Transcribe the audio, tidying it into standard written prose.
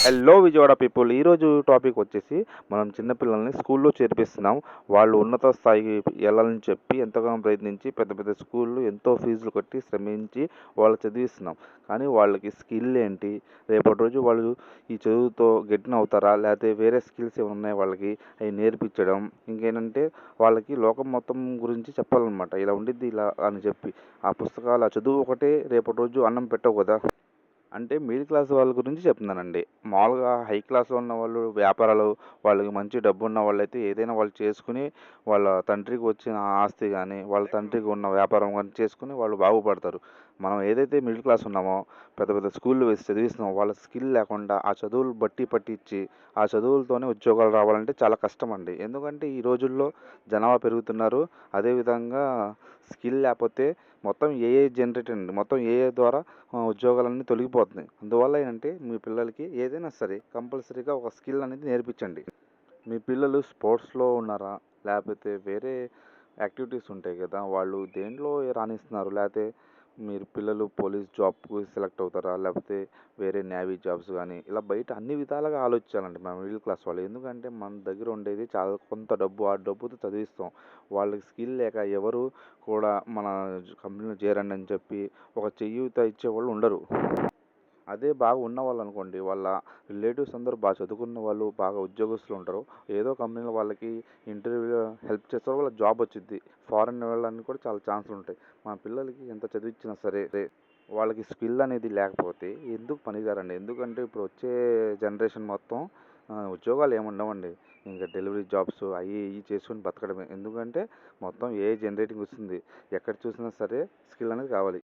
Hello Vijayawada people. ఈరోజు topic వచ్చేసి మనం చిన్నపిల్లల్ని స్కూల్లో చేర్పిస్తున్నాం. వాళ్ళు ఉన్నత స్థాయికి వెళ్ళాలని చెప్పి ఎంతగానో ప్రయత్నించి పెద్ద పెద్ద స్కూళ్ళు ఎంతో ఫీజులు కట్టి శ్రమించి వాళ్ళు చదివిస్తున్నాం. కానీ వాళ్ళకి స్కిల్ ఏంటి, రేపటి రోజు వాళ్ళు ఈ చదువుతో గెట్టిన అవుతారా, లేకపోతే వేరే స్కిల్స్ ఏమైనా ఉన్నాయి వాళ్ళకి అవి నేర్పించడం, ఇంకేంటంటే వాళ్ళకి లోకం మొత్తం గురించి చెప్పాలన్నమాట. ఇలా ఉండిద్ది ఇలా అని చెప్పి ఆ పుస్తకాలు ఆ చదువు ఒకటే రేపటి రోజు అన్నం పెట్టవు కదా. అంటే మిడిల్ క్లాస్ వాళ్ళ గురించి చెప్తున్నానండి. మామూలుగా హై క్లాస్‌లో ఉన్నవాళ్ళు వ్యాపారాలు, వాళ్ళకి మంచి డబ్బున్న వాళ్ళైతే ఏదైనా వాళ్ళు చేసుకుని, వాళ్ళ తండ్రికి వచ్చిన ఆస్తి గానీ, వాళ్ళ తండ్రికి ఉన్న వ్యాపారం గానీ చేసుకొని వాళ్ళు బాగుపడతారు. మనం ఏదైతే మిడిల్ క్లాస్ ఉన్నామో, పెద్ద పెద్ద స్కూల్‌లో వేసి చదివిస్తున్నామో, వాళ్ళ స్కిల్ లేకుండా ఆ చదువులు బట్టి పట్టించి, ఆ చదువులతోనే ఉద్యోగాలు రావాలంటే చాలా కష్టమండి. ఎందుకంటే ఈ రోజుల్లో జనాభా పెరుగుతున్నారు. అదేవిధంగా స్కిల్ లేకపోతే మొత్తం ఏఐ జనరేటెడ్ అండి. మొత్తం ఏఐ ద్వారా ఉద్యోగాలన్నీ తొలగిపోతున్నాయి. అందువల్ల ఏంటంటే మీ పిల్లలకి ఏదైనా సరే కంపల్సరీగా ఒక స్కిల్ అనేది నేర్పించండి. మీ పిల్లలు స్పోర్ట్స్‌లో ఉన్నారా? లేకపోతే వేరే యాక్టివిటీస్ ఉంటాయి కదా! వాళ్ళు దేంట్లో రాణిస్తున్నారు? లేతే మీరు పిల్లలు పోలీస్ జాబ్‌కి సెలెక్ట్ అవుతారా? లేకపోతే వేరే నేవీ జాబ్స్ గానీ, ఇలా బయట అన్ని విధాలుగా ఆలోచించాలండి మన మిడిల్ క్లాస్ వాళ్ళు. ఎందుకంటే మన దగ్గర ఉండేది చాలా కొంత డబ్బు. ఆ డబ్బుతో చదివిస్తాం. వాళ్ళకి స్కిల్ లేక ఎవరు కూడా మన కంపెనీలో చేరండి అని చెప్పి ఒక చేయూత ఇచ్చేవాళ్ళు ఉండరు. అదే బాగా ఉన్నవాళ్ళనుకోండి, వాళ్ళ రిలేటివ్స్ అందరూ బాగా చదువుకున్న వాళ్ళు, బాగా ఉద్యోగస్తులు ఉంటారు. ఏదో కంపెనీలో వాళ్ళకి ఇంటర్వ్యూలో హెల్ప్ చేస్తారో వాళ్ళకి జాబ్ వచ్చిద్ది. ఫారెన్ వెళ్ళడానికి కూడా చాలా ఛాన్సులుంటాయి. మన పిల్లలకి ఎంత చదివిచ్చినా సరే, వాళ్ళకి స్కిల్ అనేది లేకపోతే ఎందుకు పనికిరారండి. ఎందుకంటే ఇప్పుడు వచ్చే జనరేషన్ మొత్తం ఉద్యోగాలు ఏమి ఉండవండి. ఇంకా డెలివరీ జాబ్స్ అవి ఇవి చేసుకొని బతకడమే. ఎందుకంటే మొత్తం ఏఐ జనరేటింగ్ వస్తుంది. ఎక్కడ చూసినా సరే స్కిల్ అనేది కావాలి.